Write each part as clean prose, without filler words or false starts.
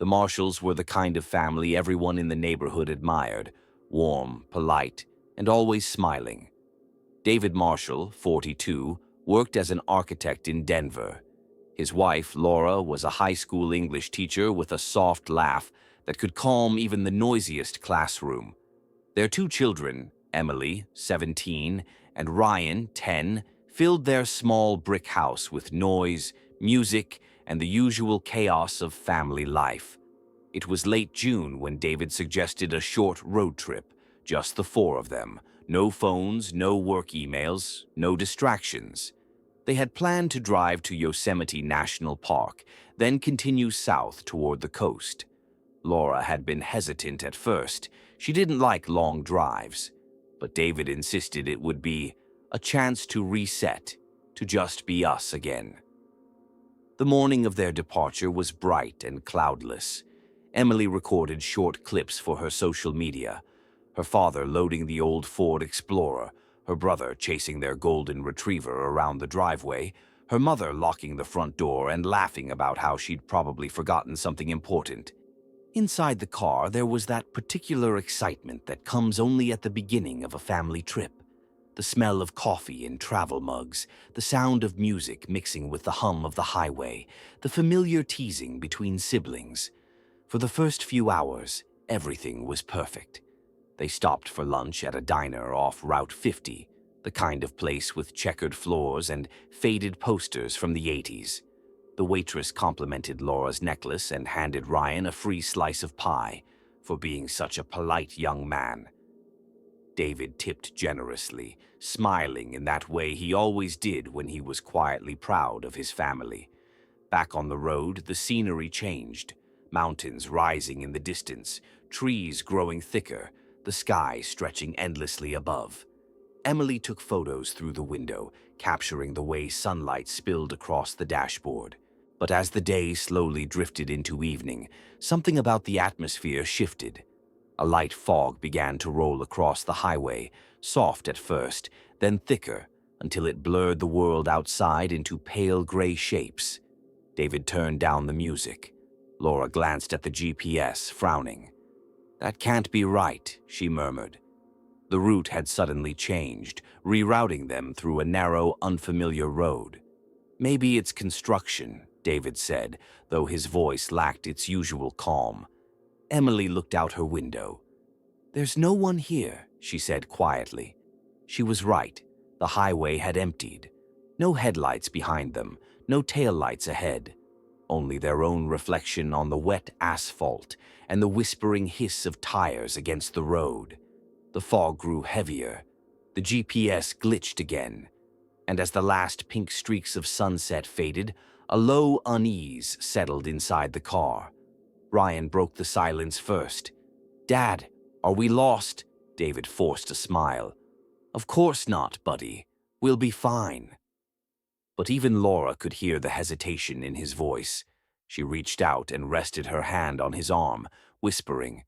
The Marshalls were the kind of family everyone in the neighborhood admired, warm, polite, and always smiling. David Marshall, 42, worked as an architect in Denver. His wife, Laura, was a high school English teacher with a soft laugh that could calm even the noisiest classroom. Their two children, Emily, 17, and Ryan, 10, filled their small brick house with noise, music, and the usual chaos of family life. It was late June when David suggested a short road trip, just the four of them. No phones, no work emails, no distractions. They had planned to drive to Yosemite National Park, then continue south toward the coast. Laura had been hesitant at first. She didn't like long drives. But David insisted it would be a chance to reset, to just be us again. The morning of their departure was bright and cloudless. Emily recorded short clips for her social media, her father loading the old Ford Explorer, her brother chasing their golden retriever around the driveway, her mother locking the front door and laughing about how she'd probably forgotten something important. Inside the car, there was that particular excitement that comes only at the beginning of a family trip. The smell of coffee in travel mugs, the sound of music mixing with the hum of the highway, the familiar teasing between siblings. For the first few hours, everything was perfect. They stopped for lunch at a diner off Route 50, the kind of place with checkered floors and faded posters from the 80s. The waitress complimented Laura's necklace and handed Ryan a free slice of pie for being such a polite young man. David tipped generously, smiling in that way he always did when he was quietly proud of his family. Back on the road, the scenery changed. Mountains rising in the distance, trees growing thicker, the sky stretching endlessly above. Emily took photos through the window, capturing the way sunlight spilled across the dashboard. But as the day slowly drifted into evening, something about the atmosphere shifted. A light fog began to roll across the highway, soft at first, then thicker, until it blurred the world outside into pale gray shapes. David turned down the music. Laura glanced at the GPS, frowning. "That can't be right," she murmured. The route had suddenly changed, rerouting them through a narrow, unfamiliar road. "Maybe it's construction," David said, though his voice lacked its usual calm. Emily looked out her window. "There's no one here," she said quietly. She was right. The highway had emptied. No headlights behind them, no taillights ahead. Only their own reflection on the wet asphalt and the whispering hiss of tires against the road. The fog grew heavier. The GPS glitched again. And as the last pink streaks of sunset faded, a low unease settled inside the car. Ryan broke the silence first. "Dad, are we lost?" David forced a smile. "Of course not, buddy. We'll be fine." But even Laura could hear the hesitation in his voice. She reached out and rested her hand on his arm, whispering,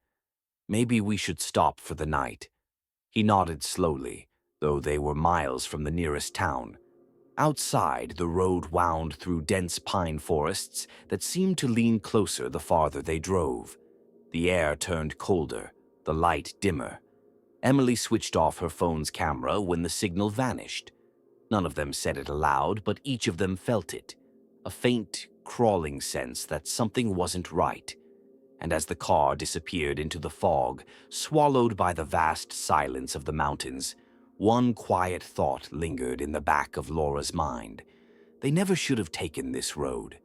"Maybe we should stop for the night." He nodded slowly, though they were miles from the nearest town. Outside, the road wound through dense pine forests that seemed to lean closer the farther they drove. The air turned colder, the light dimmer. Emily switched off her phone's camera when the signal vanished. None of them said it aloud, but each of them felt it. A faint, crawling sense that something wasn't right. And as the car disappeared into the fog, swallowed by the vast silence of the mountains, one quiet thought lingered in the back of Laura's mind. They never should have taken this road.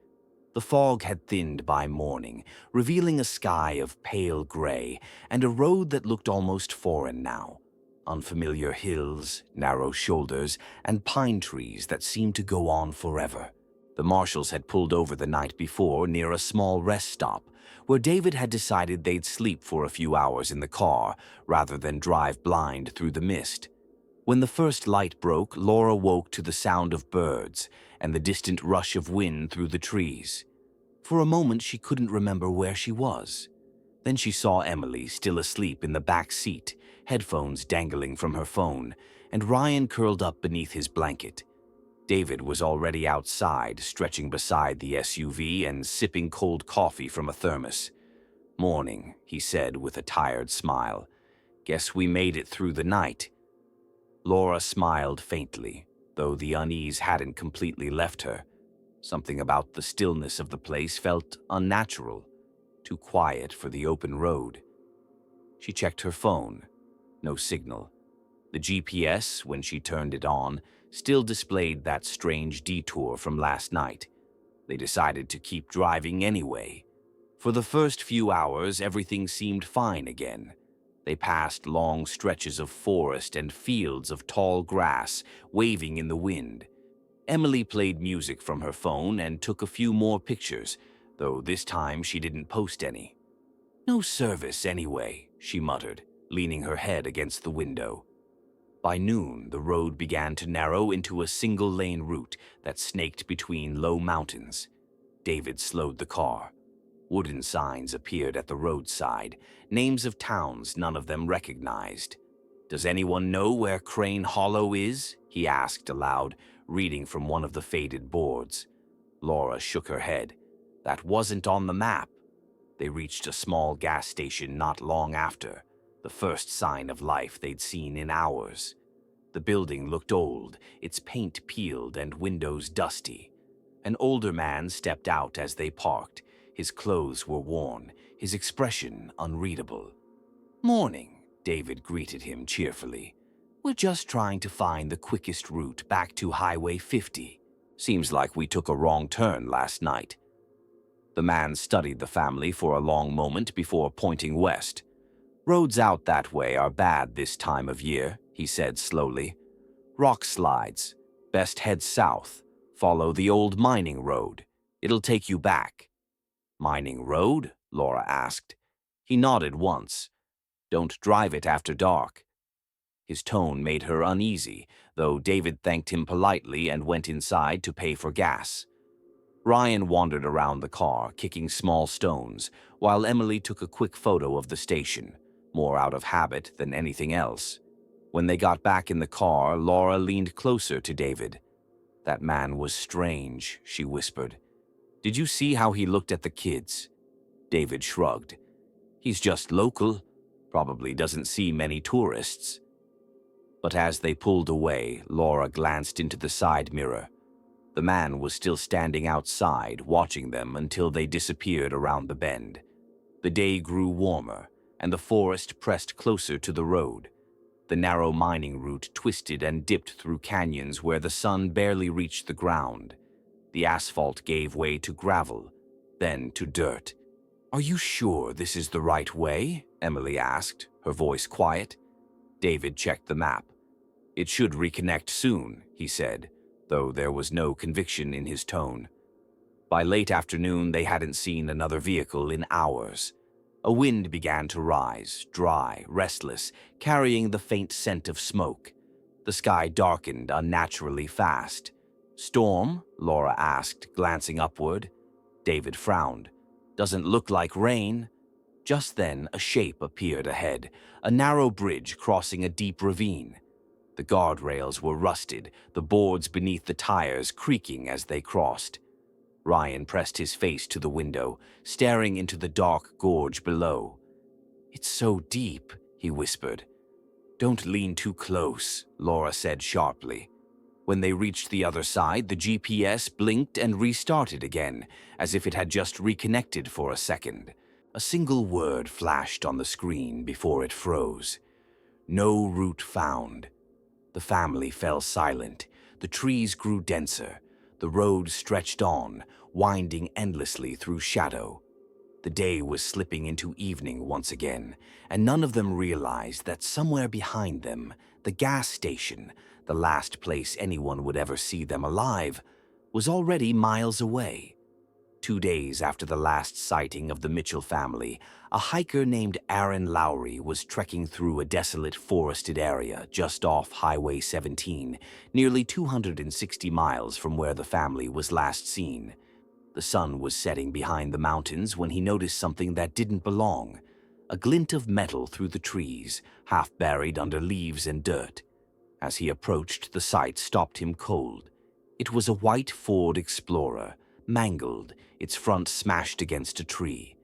The fog had thinned by morning, revealing a sky of pale gray and a road that looked almost foreign now. Unfamiliar hills, narrow shoulders, and pine trees that seemed to go on forever. The Marshalls had pulled over the night before near a small rest stop, where David had decided they'd sleep for a few hours in the car rather than drive blind through the mist. When the first light broke, Laura woke to the sound of birds and the distant rush of wind through the trees. For a moment, she couldn't remember where she was. Then she saw Emily still asleep in the back seat, headphones dangling from her phone, and Ryan curled up beneath his blanket. David was already outside, stretching beside the SUV and sipping cold coffee from a thermos. "Morning," he said with a tired smile. "Guess we made it through the night." Laura smiled faintly, though the unease hadn't completely left her. Something about the stillness of the place felt unnatural, too quiet for the open road. She checked her phone. No signal. The GPS, when she turned it on, still displayed that strange detour from last night. They decided to keep driving anyway. For the first few hours, everything seemed fine again. They passed long stretches of forest and fields of tall grass waving in the wind. Emily played music from her phone and took a few more pictures, though this time she didn't post any. "No service anyway," she muttered, leaning her head against the window. By noon, the road began to narrow into a single-lane route that snaked between low mountains. David slowed the car. Wooden signs appeared at the roadside, names of towns none of them recognized. "Does anyone know where Crane Hollow is?" he asked aloud, reading from one of the faded boards. Laura shook her head. That wasn't on the map. They reached a small gas station not long after, the first sign of life they'd seen in hours. The building looked old, its paint peeled and windows dusty. An older man stepped out as they parked. His clothes were worn, his expression unreadable. "Morning," David greeted him cheerfully. "We're just trying to find the quickest route back to Highway 50. Seems like we took a wrong turn last night." The man studied the family for a long moment before pointing west. "Roads out that way are bad this time of year," he said slowly. "Rock slides. Best head south. Follow the old mining road. It'll take you back." "Mining road?" Laura asked. He nodded once. "Don't drive it after dark." His tone made her uneasy, though David thanked him politely and went inside to pay for gas. Ryan wandered around the car, kicking small stones, while Emily took a quick photo of the station, more out of habit than anything else. When they got back in the car, Laura leaned closer to David. "That man was strange," she whispered. "Did you see how he looked at the kids?" David shrugged. "He's just local. Probably doesn't see many tourists." But as they pulled away, Laura glanced into the side mirror. The man was still standing outside, watching them until they disappeared around the bend. The day grew warmer, and the forest pressed closer to the road. The narrow mining route twisted and dipped through canyons where the sun barely reached the ground. The asphalt gave way to gravel, then to dirt. "Are you sure this is the right way?" Emily asked, her voice quiet. David checked the map. "It should reconnect soon," he said, though there was no conviction in his tone. By late afternoon, they hadn't seen another vehicle in hours. A wind began to rise, dry, restless, carrying the faint scent of smoke. The sky darkened unnaturally fast. "Storm?" Laura asked, glancing upward. David frowned. "Doesn't look like rain." Just then, a shape appeared ahead, a narrow bridge crossing a deep ravine. The guardrails were rusted, the boards beneath the tires creaking as they crossed. Ryan pressed his face to the window, staring into the dark gorge below. "It's so deep," he whispered. "Don't lean too close," Laura said sharply. When they reached the other side, the GPS blinked and restarted again, as if it had just reconnected for a second. A single word flashed on the screen before it froze. "No route found." The family fell silent. The trees grew denser. The road stretched on, winding endlessly through shadow. The day was slipping into evening once again, and none of them realized that somewhere behind them, the gas station, the last place anyone would ever see them alive, was already miles away. 2 days after the last sighting of the Mitchell family, a hiker named Aaron Lowry was trekking through a desolate forested area just off Highway 17, nearly 260 miles from where the family was last seen. The sun was setting behind the mountains when he noticed something that didn't belong, a glint of metal through the trees, half buried under leaves and dirt. As he approached, the sight stopped him cold. It was a white Ford Explorer, mangled, its front smashed against a tree.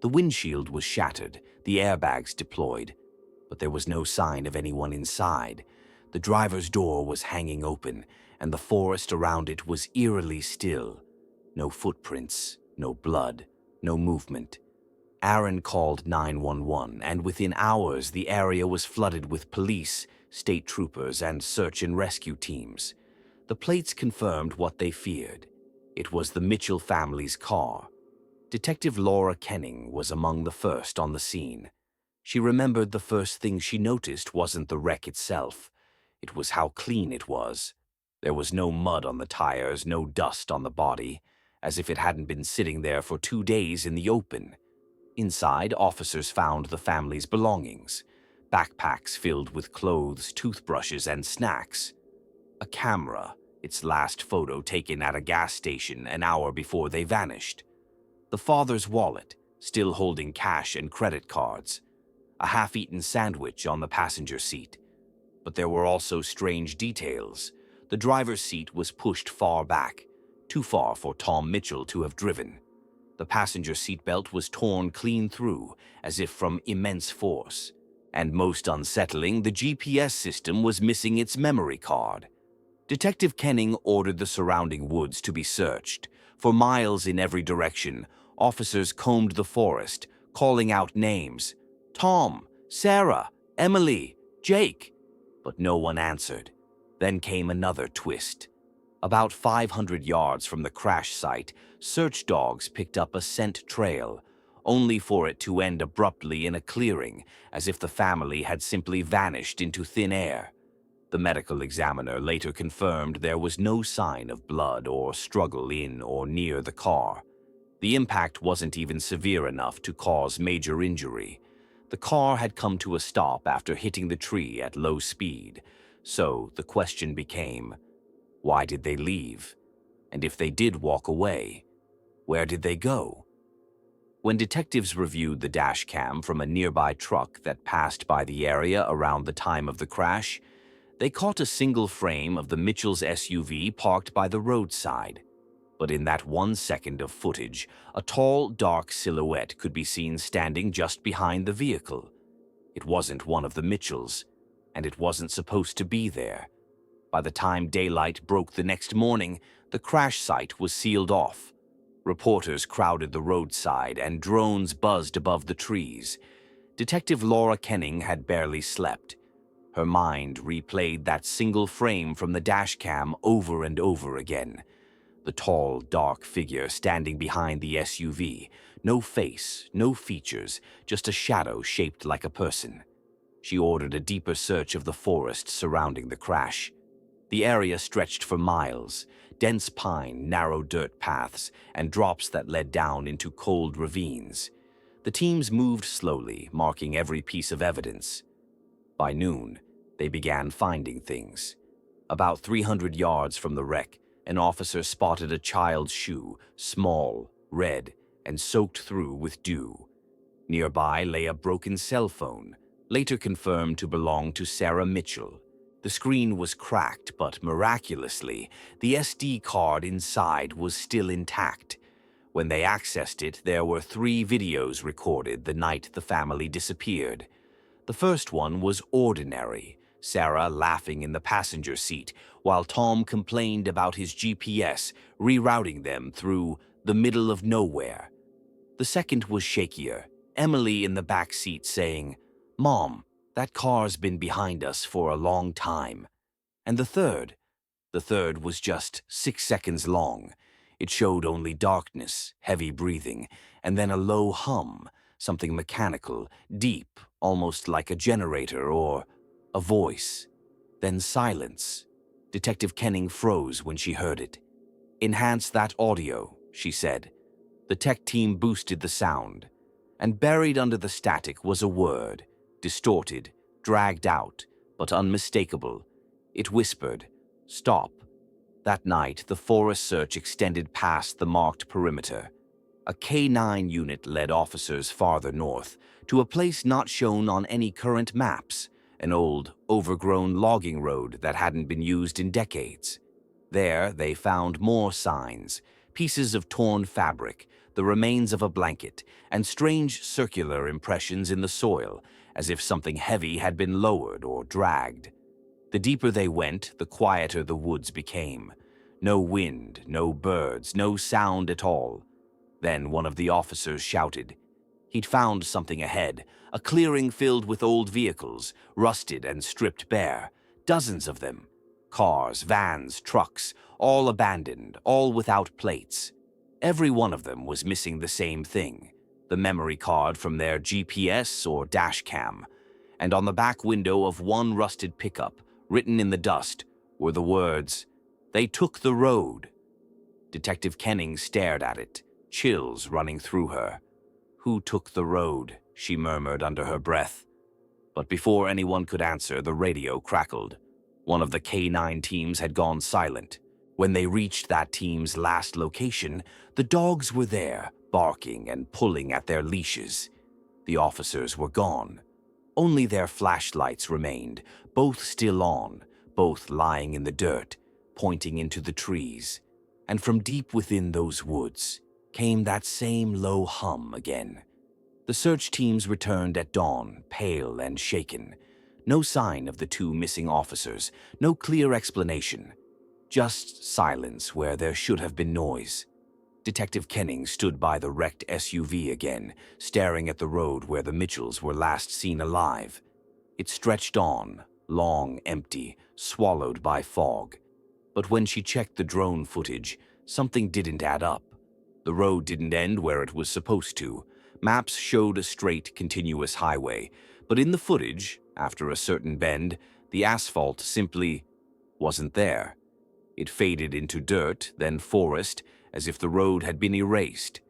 The windshield was shattered, the airbags deployed, but there was no sign of anyone inside. The driver's door was hanging open, and the forest around it was eerily still. No footprints, no blood, no movement. Aaron called 911, and within hours the area was flooded with police, state troopers, and search and rescue teams. The plates confirmed what they feared. It was the Mitchell family's car. Detective Laura Kenning was among the first on the scene. She remembered the first thing she noticed wasn't the wreck itself. It was how clean it was. There was no mud on the tires, no dust on the body, as if it hadn't been sitting there for 2 days in the open. Inside, officers found the family's belongings: backpacks filled with clothes, toothbrushes, and snacks. A camera, its last photo taken at a gas station an hour before they vanished. The father's wallet, still holding cash and credit cards. A half-eaten sandwich on the passenger seat. But there were also strange details. The driver's seat was pushed far back, too far for Tom Mitchell to have driven. The passenger seatbelt was torn clean through, as if from immense force. And most unsettling, the GPS system was missing its memory card. Detective Kenning ordered the surrounding woods to be searched. For miles in every direction, officers combed the forest, calling out names: Tom, Sarah, Emily, Jake. But no one answered. Then came another twist. About 500 yards from the crash site, search dogs picked up a scent trail, only for it to end abruptly in a clearing, as if the family had simply vanished into thin air. The medical examiner later confirmed there was no sign of blood or struggle in or near the car. The impact wasn't even severe enough to cause major injury. The car had come to a stop after hitting the tree at low speed, so the question became, why did they leave? And if they did walk away, where did they go? When detectives reviewed the dash cam from a nearby truck that passed by the area around the time of the crash, they caught a single frame of the Mitchell's SUV parked by the roadside. But in that 1 second of footage, a tall, dark silhouette could be seen standing just behind the vehicle. It wasn't one of the Mitchells, and it wasn't supposed to be there. By the time daylight broke the next morning, the crash site was sealed off. Reporters crowded the roadside, and drones buzzed above the trees. Detective Laura Kenning had barely slept. Her mind replayed that single frame from the dashcam over and over again. The tall, dark figure standing behind the SUV. No face, no features, just a shadow shaped like a person. She ordered a deeper search of the forest surrounding the crash. The area stretched for miles, dense pine, narrow dirt paths, and drops that led down into cold ravines. The teams moved slowly, marking every piece of evidence. By noon, they began finding things. About 300 yards from the wreck, an officer spotted a child's shoe, small, red, and soaked through with dew. Nearby lay a broken cell phone, later confirmed to belong to Sarah Mitchell. The screen was cracked, but miraculously, the SD card inside was still intact. When they accessed it, there were 3 videos recorded the night the family disappeared. The first one was ordinary, Sarah laughing in the passenger seat, while Tom complained about his GPS rerouting them through the middle of nowhere. The second was shakier, Emily in the back seat saying, "Mom, that car's been behind us for a long time." And the third was just 6 seconds long. It showed only darkness, heavy breathing, and then a low hum, something mechanical, deep, almost like a generator or a voice. Then silence. Detective Kenning froze when she heard it. "Enhance that audio," she said. The tech team boosted the sound, and buried under the static was a word, distorted, dragged out, but unmistakable. It whispered, "Stop." That night, the forest search extended past the marked perimeter. A K-9 unit led officers farther north, to a place not shown on any current maps, an old, overgrown logging road that hadn't been used in decades. There, they found more signs, pieces of torn fabric, the remains of a blanket, and strange circular impressions in the soil, as if something heavy had been lowered or dragged. The deeper they went, the quieter the woods became. No wind, no birds, no sound at all. Then one of the officers shouted. He'd found something ahead, a clearing filled with old vehicles, rusted and stripped bare, dozens of them. Cars, vans, trucks, all abandoned, all without plates. Every one of them was missing the same thing, the memory card from their GPS or dash cam. And on the back window of one rusted pickup, written in the dust, were the words, "They took the road." Detective Kenning stared at it, chills running through her. "Who took the road?" she murmured under her breath. But before anyone could answer, the radio crackled. One of the K9 teams had gone silent. When they reached that team's last location, the dogs were there, barking and pulling at their leashes. The officers were gone. Only their flashlights remained, both still on, both lying in the dirt, pointing into the trees. And from deep within those woods came that same low hum again. The search teams returned at dawn, pale and shaken. No sign of the two missing officers, no clear explanation. Just silence where there should have been noise. Detective Kenning stood by the wrecked SUV again, staring at the road where the Mitchells were last seen alive. It stretched on, long, empty, swallowed by fog. But when she checked the drone footage, something didn't add up. The road didn't end where it was supposed to. Maps showed a straight, continuous highway, but in the footage, after a certain bend, the asphalt simply wasn't there. It faded into dirt, then forest, as if the road had been erased.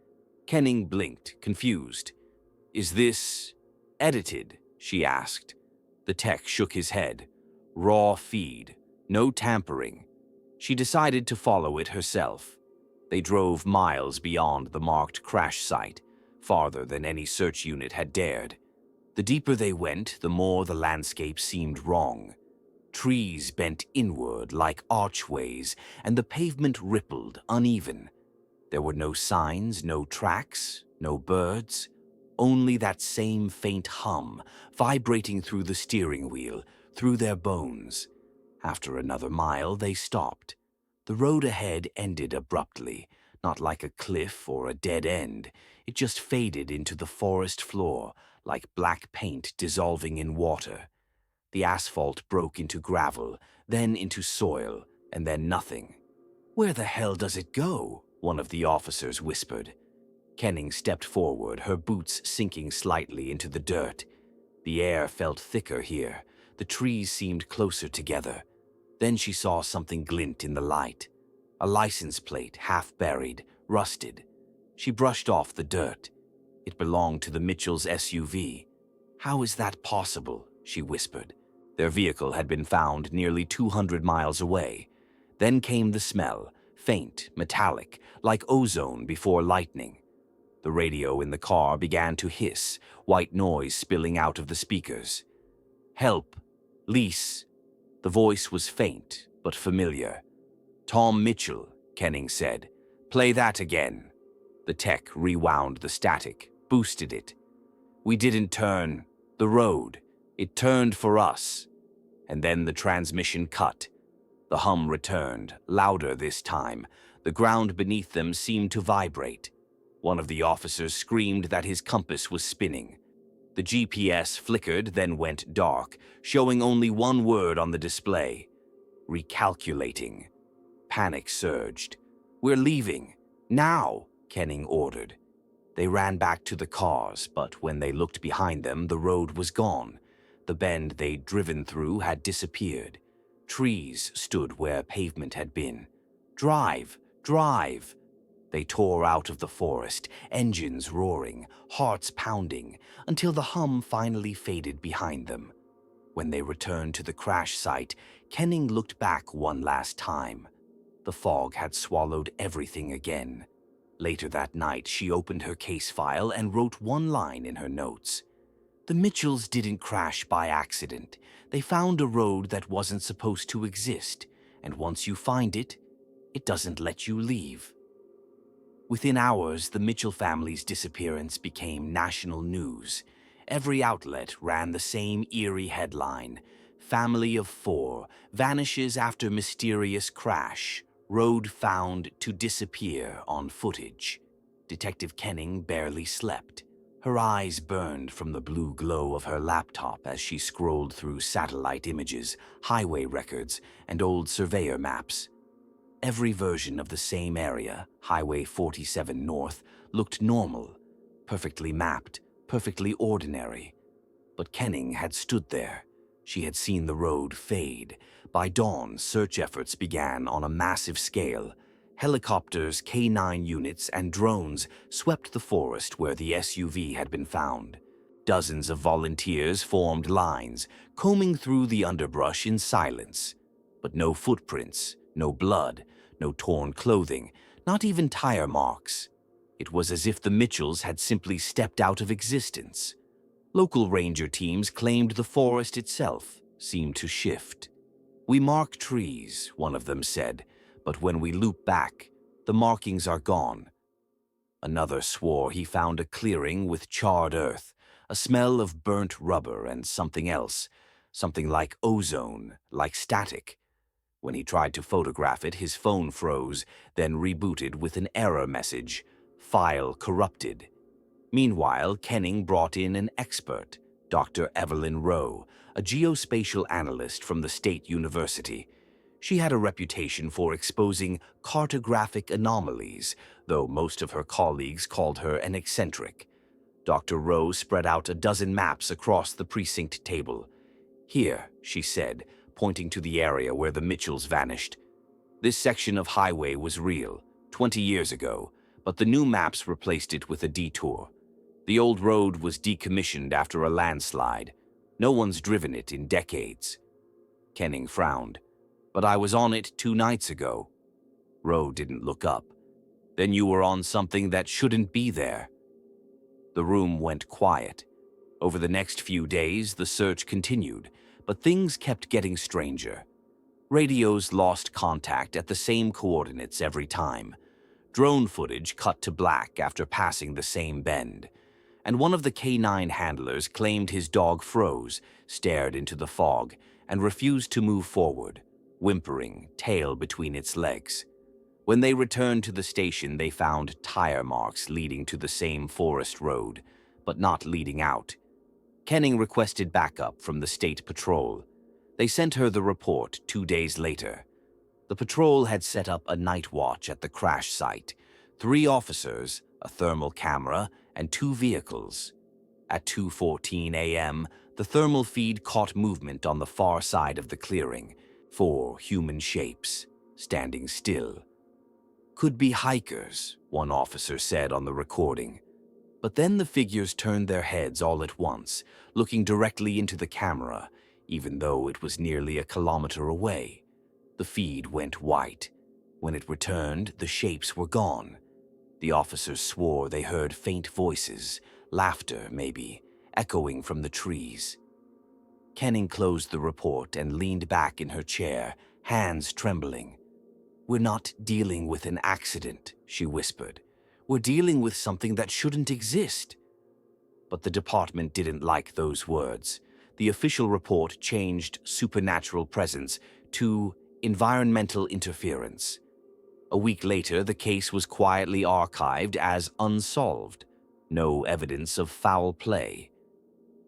Kenning blinked, confused. "Is this edited?" she asked. The tech shook his head. "Raw feed, no tampering." She decided to follow it herself. They drove miles beyond the marked crash site, farther than any search unit had dared. The deeper they went, the more the landscape seemed wrong. Trees bent inward like archways, and the pavement rippled, uneven. There were no signs, no tracks, no birds, only that same faint hum vibrating through the steering wheel, through their bones. After another mile, they stopped. The road ahead ended abruptly, not like a cliff or a dead end. It just faded into the forest floor, like black paint dissolving in water. The asphalt broke into gravel, then into soil, and then nothing. "Where the hell does it go?" one of the officers whispered. Kenning stepped forward, her boots sinking slightly into the dirt. The air felt thicker here. The trees seemed closer together. Then she saw something glint in the light. A license plate, half buried, rusted. She brushed off the dirt. It belonged to the Mitchells' SUV. "How is that possible?" she whispered. Their vehicle had been found nearly 200 miles away. Then came the smell, faint, metallic, like ozone before lightning. The radio in the car began to hiss, white noise spilling out of the speakers. "Help! Lease!" The voice was faint, but familiar. "Tom Mitchell," Kenning said. "Play that again." The tech rewound the static, boosted it. "We didn't turn the road. It turned for us." And then the transmission cut. The hum returned, louder this time. The ground beneath them seemed to vibrate. One of the officers screamed that his compass was spinning. The GPS flickered, then went dark, showing only one word on the display: recalculating. Panic surged. "We're leaving. Now!" Kenning ordered. They ran back to the cars, but when they looked behind them, the road was gone. The bend they'd driven through had disappeared. Trees stood where pavement had been. "Drive! Drive!" They tore out of the forest, engines roaring, hearts pounding, until the hum finally faded behind them. When they returned to the crash site, Kenning looked back one last time. The fog had swallowed everything again. Later that night, she opened her case file and wrote one line in her notes. "The Mitchells didn't crash by accident. They found a road that wasn't supposed to exist, and once you find it, it doesn't let you leave." Within hours, the Mitchell family's disappearance became national news. Every outlet ran the same eerie headline: Family of Four vanishes after mysterious crash. Road found to disappear on footage. Detective Kenning barely slept. Her eyes burned from the blue glow of her laptop as she scrolled through satellite images, highway records, and old surveyor maps. Every version of the same area, Highway 47 North, looked normal, perfectly mapped, perfectly ordinary. But Kenning had stood there. She had seen the road fade. By dawn, search efforts began on a massive scale. Helicopters, K-9 units, and drones swept the forest where the SUV had been found. Dozens of volunteers formed lines, combing through the underbrush in silence. But no footprints, no blood, no torn clothing, not even tire marks. It was as if the Mitchells had simply stepped out of existence. Local ranger teams claimed the forest itself seemed to shift. "We mark trees," one of them said, "but when we loop back, the markings are gone." Another swore he found a clearing with charred earth, a smell of burnt rubber and something else, something like ozone, like static. When he tried to photograph it, his phone froze, then rebooted with an error message: "File corrupted." Meanwhile, Kenning brought in an expert, Dr. Evelyn Rowe, a geospatial analyst from the State University. She had a reputation for exposing cartographic anomalies, though most of her colleagues called her an eccentric. Dr. Rowe spread out a dozen maps across the precinct table. "Here," she said, pointing to the area where the Mitchells vanished. "This section of highway was real, 20 years ago, but the new maps replaced it with a detour. The old road was decommissioned after a landslide. No one's driven it in decades." Kenning frowned. "But I was on it 2 nights ago." Rowe didn't look up. "Then you were on something that shouldn't be there." The room went quiet. Over the next few days, the search continued, but things kept getting stranger. Radios lost contact at the same coordinates every time. Drone footage cut to black after passing the same bend. And one of the K-9 handlers claimed his dog froze, stared into the fog, and refused to move forward, whimpering, tail between its legs. When they returned to the station, they found tire marks leading to the same forest road, but not leading out. Kenning requested backup from the state patrol. They sent her the report 2 days later. The patrol had set up a night watch at the crash site. 3 officers, a thermal camera, and 2 vehicles. At 2:14 a.m., the thermal feed caught movement on the far side of the clearing. 4 human shapes, standing still. "Could be hikers," one officer said on the recording. But then the figures turned their heads all at once, looking directly into the camera, even though it was nearly a kilometer away. The feed went white. When it returned, the shapes were gone. The officers swore they heard faint voices, laughter maybe, echoing from the trees. Kenning closed the report and leaned back in her chair, hands trembling. "We're not dealing with an accident," she whispered. "We're dealing with something that shouldn't exist." But the department didn't like those words. The official report changed supernatural presence to environmental interference. A week later, the case was quietly archived as unsolved. No evidence of foul play.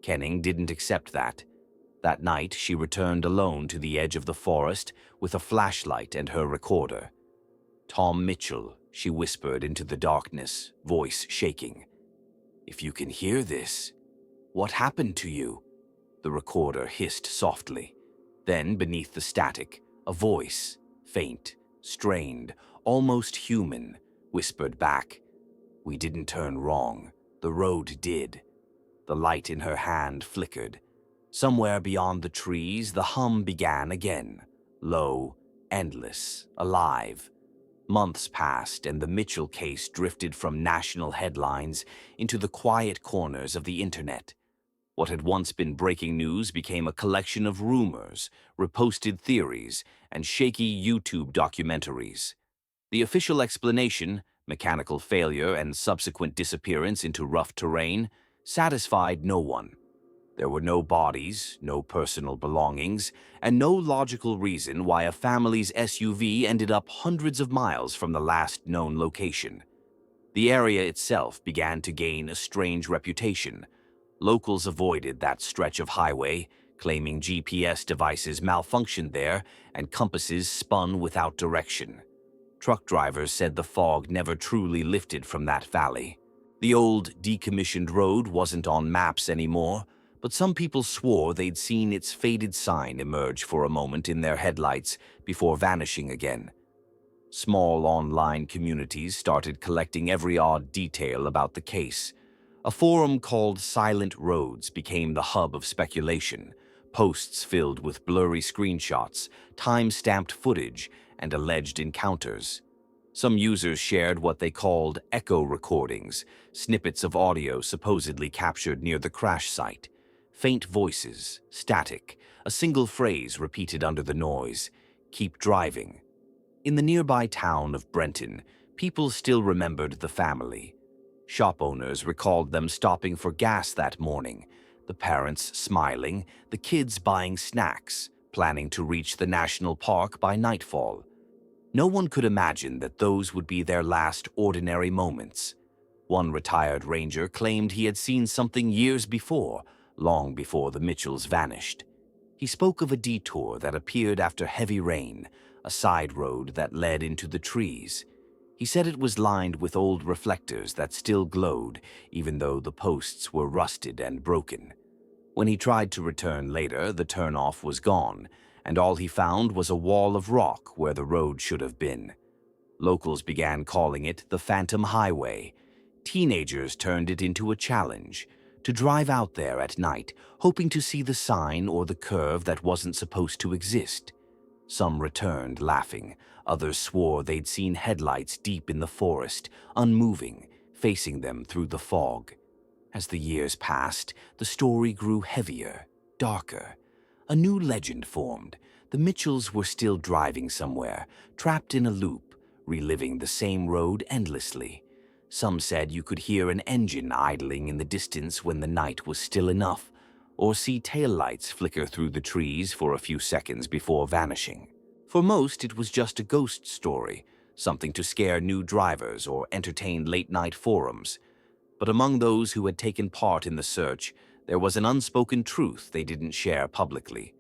Kenning didn't accept that. That night, she returned alone to the edge of the forest with a flashlight and her recorder. "Tom Mitchell," she whispered into the darkness, voice shaking. "If you can hear this, what happened to you?" The recorder hissed softly. Then, beneath the static, a voice, faint, strained, almost human, whispered back, "We didn't turn wrong. The road did." The light in her hand flickered. Somewhere beyond the trees, the hum began again, low, endless, alive. Months passed, and the Mitchell case drifted from national headlines into the quiet corners of the internet. What had once been breaking news became a collection of rumors, reposted theories, and shaky YouTube documentaries. The official explanation, Mechanical failure and subsequent disappearance into rough terrain satisfied no one. There were no bodies, no personal belongings, and no logical reason why a family's SUV ended up hundreds of miles from the last known location. The area itself began to gain a strange reputation. Locals avoided that stretch of highway, claiming GPS devices malfunctioned there and compasses spun without direction. Truck drivers said the fog never truly lifted from that valley. The old, decommissioned road wasn't on maps anymore, but some people swore they'd seen its faded sign emerge for a moment in their headlights before vanishing again. Small online communities started collecting every odd detail about the case. A forum called Silent Roads became the hub of speculation, posts filled with blurry screenshots, time-stamped footage, and alleged encounters. Some users shared what they called echo recordings, snippets of audio supposedly captured near the crash site. Faint voices, static, a single phrase repeated under the noise, "Keep driving." In the nearby town of Brenton, people still remembered the family. Shop owners recalled them stopping for gas that morning, the parents smiling, the kids buying snacks, planning to reach the national park by nightfall. No one could imagine that those would be their last ordinary moments. One retired ranger claimed he had seen something years before, long before the Mitchells vanished. He spoke of a detour that appeared after heavy rain, a side road that led into the trees. He said it was lined with old reflectors that still glowed, even though the posts were rusted and broken. When he tried to return later, the turnoff was gone, and all he found was a wall of rock where the road should have been. Locals began calling it the Phantom Highway. Teenagers turned it into a challenge, to drive out there at night, hoping to see the sign or the curve that wasn't supposed to exist. Some returned laughing, others swore they'd seen headlights deep in the forest, unmoving, facing them through the fog. As the years passed, the story grew heavier, darker. A new legend formed. The Mitchells were still driving somewhere, trapped in a loop, reliving the same road endlessly. Some said you could hear an engine idling in the distance when the night was still enough, or see taillights flicker through the trees for a few seconds before vanishing. For most, it was just a ghost story, something to scare new drivers or entertain late-night forums. But among those who had taken part in the search, there was an unspoken truth they didn't share publicly.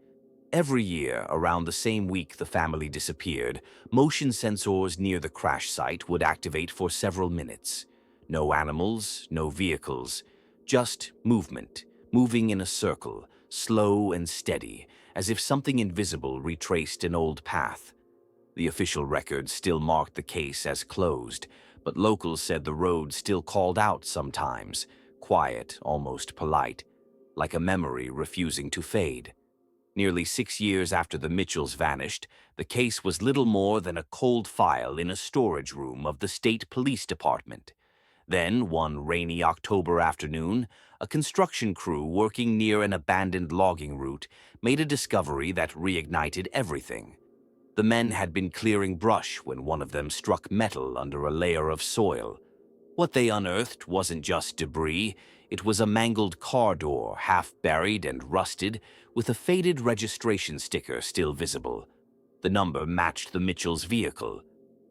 Every year, around the same week the family disappeared, motion sensors near the crash site would activate for several minutes. No animals, no vehicles, just movement, moving in a circle, slow and steady, as if something invisible retraced an old path. The official record still marked the case as closed, but locals said the road still called out sometimes, quiet, almost polite, like a memory refusing to fade. Nearly 6 years after the Mitchells vanished, the case was little more than a cold file in a storage room of the state police department. Then, one rainy October afternoon, a construction crew working near an abandoned logging route made a discovery that reignited everything. The men had been clearing brush when one of them struck metal under a layer of soil. What they unearthed wasn't just debris, it was a mangled car door, half buried and rusted, with a faded registration sticker still visible. The number matched the Mitchells' vehicle,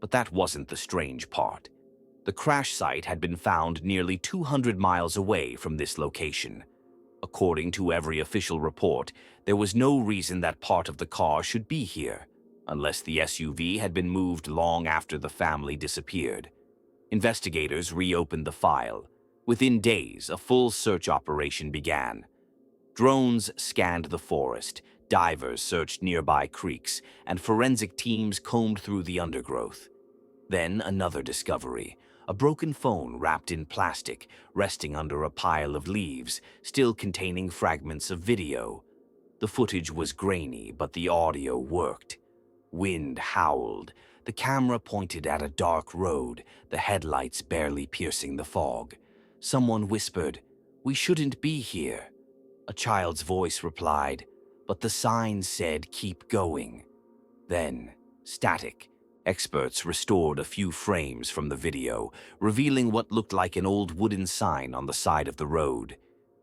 but that wasn't the strange part. The crash site had been found nearly 200 miles away from this location. According to every official report, there was no reason that part of the car should be here, unless the SUV had been moved long after the family disappeared. Investigators reopened the file. Within days, a full search operation began. Drones scanned the forest, divers searched nearby creeks, and forensic teams combed through the undergrowth. Then another discovery, a broken phone wrapped in plastic, resting under a pile of leaves, still containing fragments of video. The footage was grainy, but the audio worked. Wind howled. The camera pointed at a dark road, the headlights barely piercing the fog. Someone whispered, "We shouldn't be here." A child's voice replied, but the sign said, "Keep going." Then, static, Experts restored a few frames from the video, revealing what looked like an old wooden sign on the side of the road.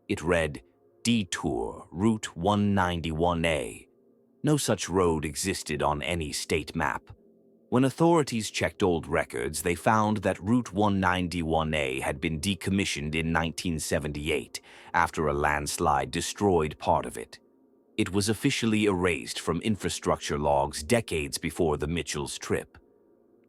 It read, "Detour, Route 191A." No such road existed on any state map. When authorities checked old records, they found that Route 191A had been decommissioned in 1978 after a landslide destroyed part of it. It was officially erased from infrastructure logs decades before the Mitchells' trip.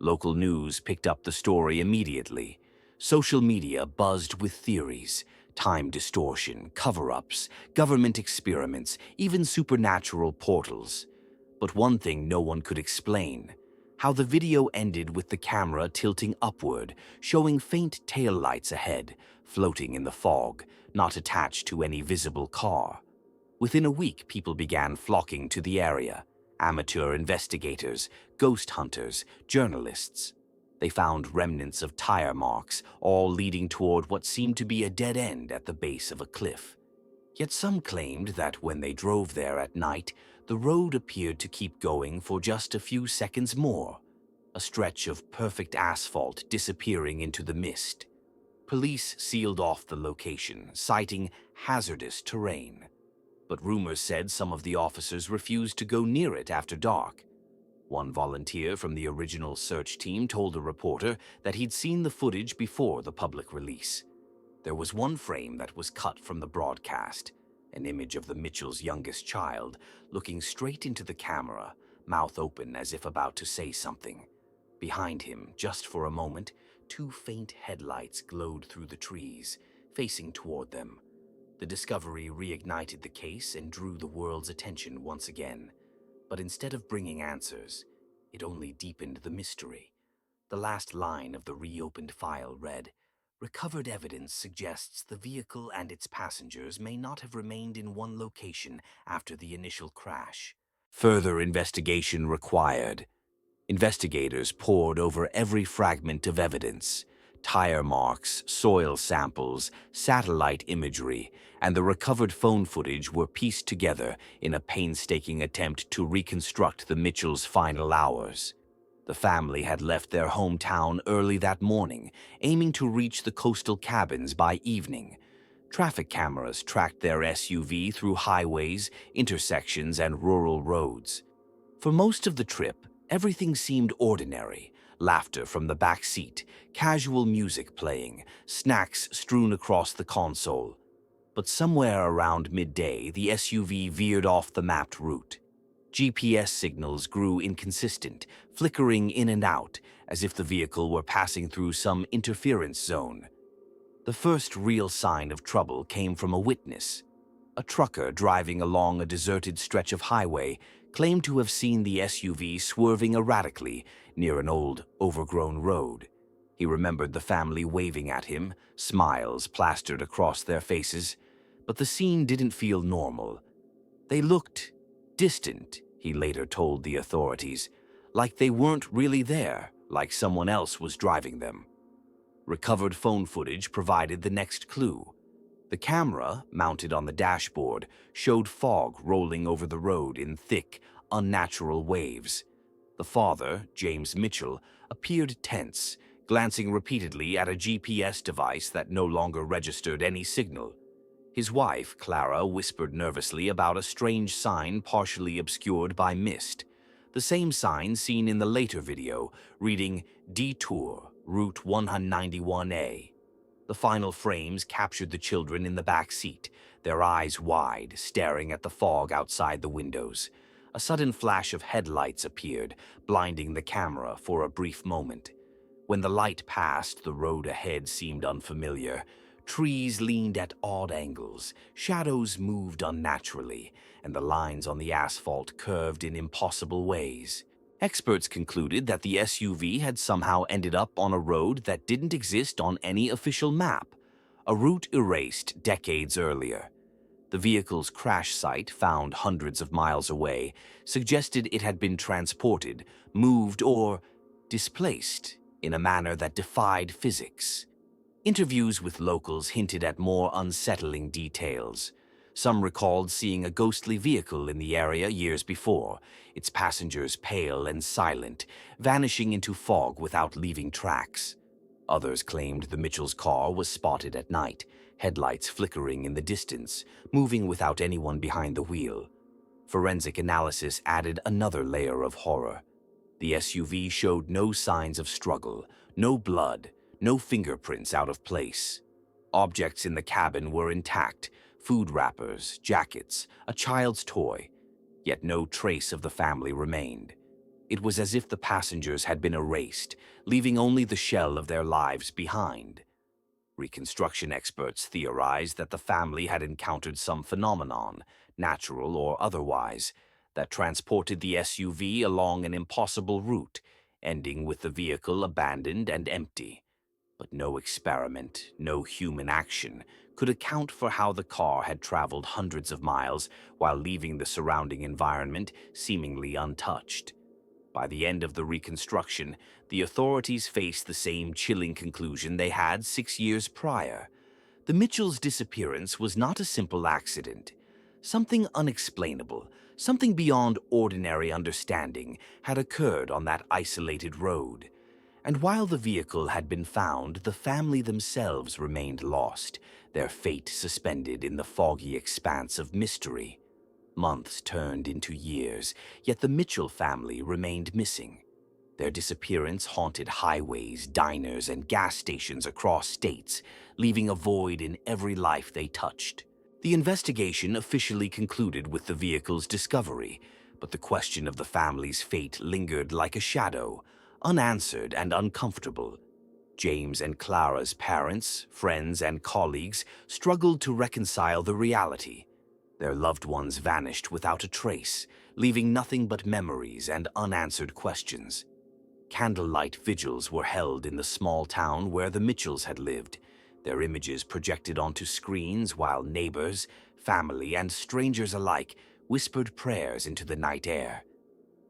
Local news picked up the story immediately. Social media buzzed with theories: time distortion, cover-ups, government experiments, even supernatural portals. But one thing no one could explain: how the video ended with the camera tilting upward, showing faint taillights ahead, floating in the fog, not attached to any visible car. Within a week, people began flocking to the area: amateur investigators, ghost hunters, journalists. They found remnants of tire marks, all leading toward what seemed to be a dead end at the base of a cliff. Yet some claimed that when they drove there at night, the road appeared to keep going for just a few seconds more, a stretch of perfect asphalt disappearing into the mist. Police sealed off the location, citing hazardous terrain. But rumors said some of the officers refused to go near it after dark. One volunteer from the original search team told a reporter that he'd seen the footage before the public release. There was one frame that was cut from the broadcast, an image of the Mitchells' youngest child, looking straight into the camera, mouth open as if about to say something. Behind him, just for a moment, two faint headlights glowed through the trees, facing toward them. The discovery reignited the case and drew the world's attention once again. But instead of bringing answers, it only deepened the mystery. The last line of the reopened file read, "Recovered evidence suggests the vehicle and its passengers may not have remained in one location after the initial crash. Further investigation required." Investigators pored over every fragment of evidence: tire marks, soil samples, satellite imagery, and the recovered phone footage were pieced together in a painstaking attempt to reconstruct the Mitchells' final hours. The family had left their hometown early that morning, aiming to reach the coastal cabins by evening. Traffic cameras tracked their SUV through highways, intersections, and rural roads. For most of the trip, everything seemed ordinary: laughter from the back seat, casual music playing, snacks strewn across the console. But somewhere around midday, the SUV veered off the mapped route. GPS signals grew inconsistent, flickering in and out, as if the vehicle were passing through some interference zone. The first real sign of trouble came from a witness. A trucker driving along a deserted stretch of highway claimed to have seen the SUV swerving erratically near an old, overgrown road. He remembered the family waving at him, smiles plastered across their faces, but the scene didn't feel normal. They looked distant, he later told the authorities, like they weren't really there, like someone else was driving them. Recovered phone footage provided the next clue. The camera, mounted on the dashboard, showed fog rolling over the road in thick, unnatural waves. The father, James Mitchell, appeared tense, glancing repeatedly at a GPS device that no longer registered any signal. His wife, Clara, whispered nervously about a strange sign partially obscured by mist. The same sign seen in the later video, reading "Detour, Route 191A." The final frames captured the children in the back seat, their eyes wide, staring at the fog outside the windows. A sudden flash of headlights appeared, blinding the camera for a brief moment. When the light passed, the road ahead seemed unfamiliar. Trees leaned at odd angles, shadows moved unnaturally, and the lines on the asphalt curved in impossible ways. Experts concluded that the SUV had somehow ended up on a road that didn't exist on any official map, a route erased decades earlier. The vehicle's crash site, found hundreds of miles away, suggested it had been transported, moved, or displaced in a manner that defied physics. Interviews with locals hinted at more unsettling details. Some recalled seeing a ghostly vehicle in the area years before, its passengers pale and silent, vanishing into fog without leaving tracks. Others claimed the Mitchells' car was spotted at night, headlights flickering in the distance, moving without anyone behind the wheel. Forensic analysis added another layer of horror. The SUV showed no signs of struggle, no blood, no fingerprints out of place. Objects in the cabin were intact: food wrappers, jackets, a child's toy, yet no trace of the family remained. It was as if the passengers had been erased, leaving only the shell of their lives behind. Reconstruction experts theorized that the family had encountered some phenomenon, natural or otherwise, that transported the SUV along an impossible route, ending with the vehicle abandoned and empty. But no experiment, no human action, could account for how the car had traveled hundreds of miles while leaving the surrounding environment seemingly untouched. By the end of the reconstruction, the authorities faced the same chilling conclusion they had 6 years prior. The Mitchells' disappearance was not a simple accident. Something unexplainable, something beyond ordinary understanding, had occurred on that isolated road. And while the vehicle had been found, the family themselves remained lost, their fate suspended in the foggy expanse of mystery. Months turned into years, yet the Mitchell family remained missing. Their disappearance haunted highways, diners, and gas stations across states, leaving a void in every life they touched. The investigation officially concluded with the vehicle's discovery, but the question of the family's fate lingered like a shadow, unanswered and uncomfortable. James and Clara's parents, friends, and colleagues struggled to reconcile the reality. Their loved ones vanished without a trace, leaving nothing but memories and unanswered questions. Candlelight vigils were held in the small town where the Mitchells had lived, their images projected onto screens while neighbors, family, and strangers alike whispered prayers into the night air.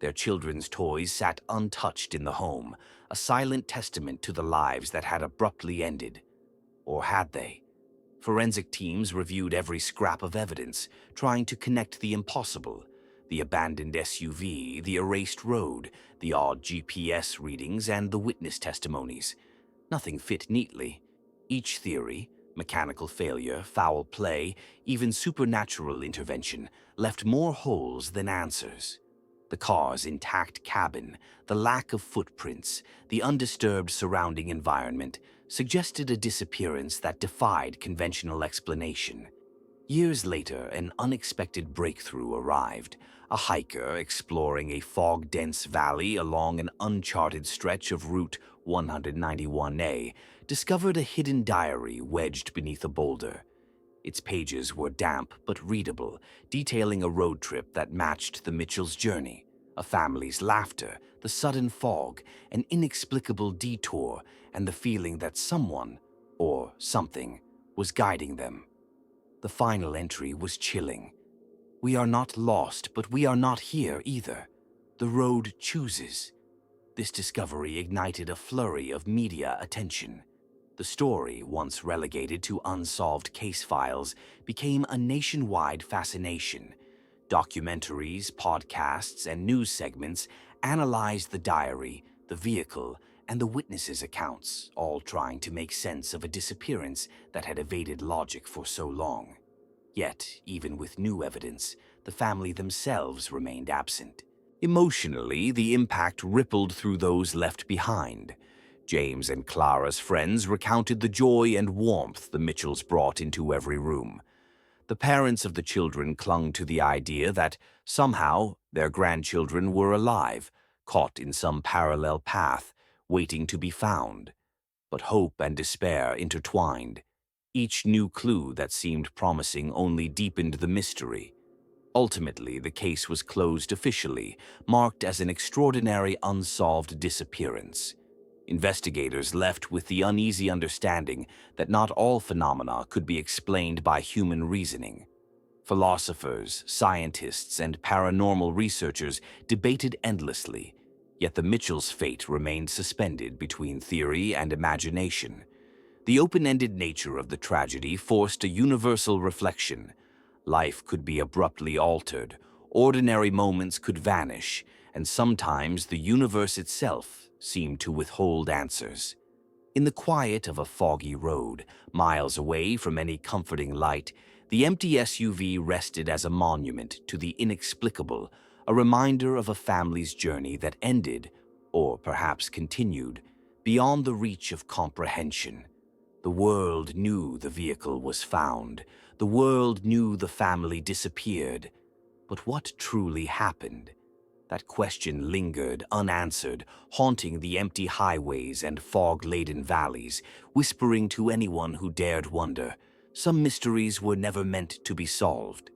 Their children's toys sat untouched in the home, a silent testament to the lives that had abruptly ended. Or had they? Forensic teams reviewed every scrap of evidence, trying to connect the impossible: the abandoned SUV, the erased road, the odd GPS readings, and the witness testimonies. Nothing fit neatly. Each theory, mechanical failure, foul play, even supernatural intervention, left more holes than answers. The car's intact cabin, the lack of footprints, the undisturbed surrounding environment suggested a disappearance that defied conventional explanation. Years later, an unexpected breakthrough arrived. A hiker exploring a fog-dense valley along an uncharted stretch of Route 191A discovered a hidden diary wedged beneath a boulder. Its pages were damp but readable, detailing a road trip that matched the Mitchells' journey, a family's laughter, the sudden fog, an inexplicable detour, and the feeling that someone, or something, was guiding them. The final entry was chilling. "We are not lost, but we are not here either. The road chooses." This discovery ignited a flurry of media attention. The story, once relegated to unsolved case files, became a nationwide fascination. Documentaries, podcasts, and news segments analyzed the diary, the vehicle, and the witnesses' accounts, all trying to make sense of a disappearance that had evaded logic for so long. Yet, even with new evidence, the family themselves remained absent. Emotionally, the impact rippled through those left behind. James and Clara's friends recounted the joy and warmth the Mitchells brought into every room. The parents of the children clung to the idea that, somehow, their grandchildren were alive, caught in some parallel path, waiting to be found. But hope and despair intertwined. Each new clue that seemed promising only deepened the mystery. Ultimately, the case was closed officially, marked as an extraordinary unsolved disappearance. Investigators left with the uneasy understanding that not all phenomena could be explained by human reasoning. Philosophers, scientists, and paranormal researchers debated endlessly, yet the Mitchells' fate remained suspended between theory and imagination. The open-ended nature of the tragedy forced a universal reflection. Life could be abruptly altered, ordinary moments could vanish, and sometimes the universe itself seemed to withhold answers. In the quiet of a foggy road, miles away from any comforting light, the empty SUV rested as a monument to the inexplicable, a reminder of a family's journey that ended, or perhaps continued, beyond the reach of comprehension. The world knew the vehicle was found. The world knew the family disappeared. But what truly happened? That question lingered unanswered, haunting the empty highways and fog-laden valleys, whispering to anyone who dared wonder. Some mysteries were never meant to be solved.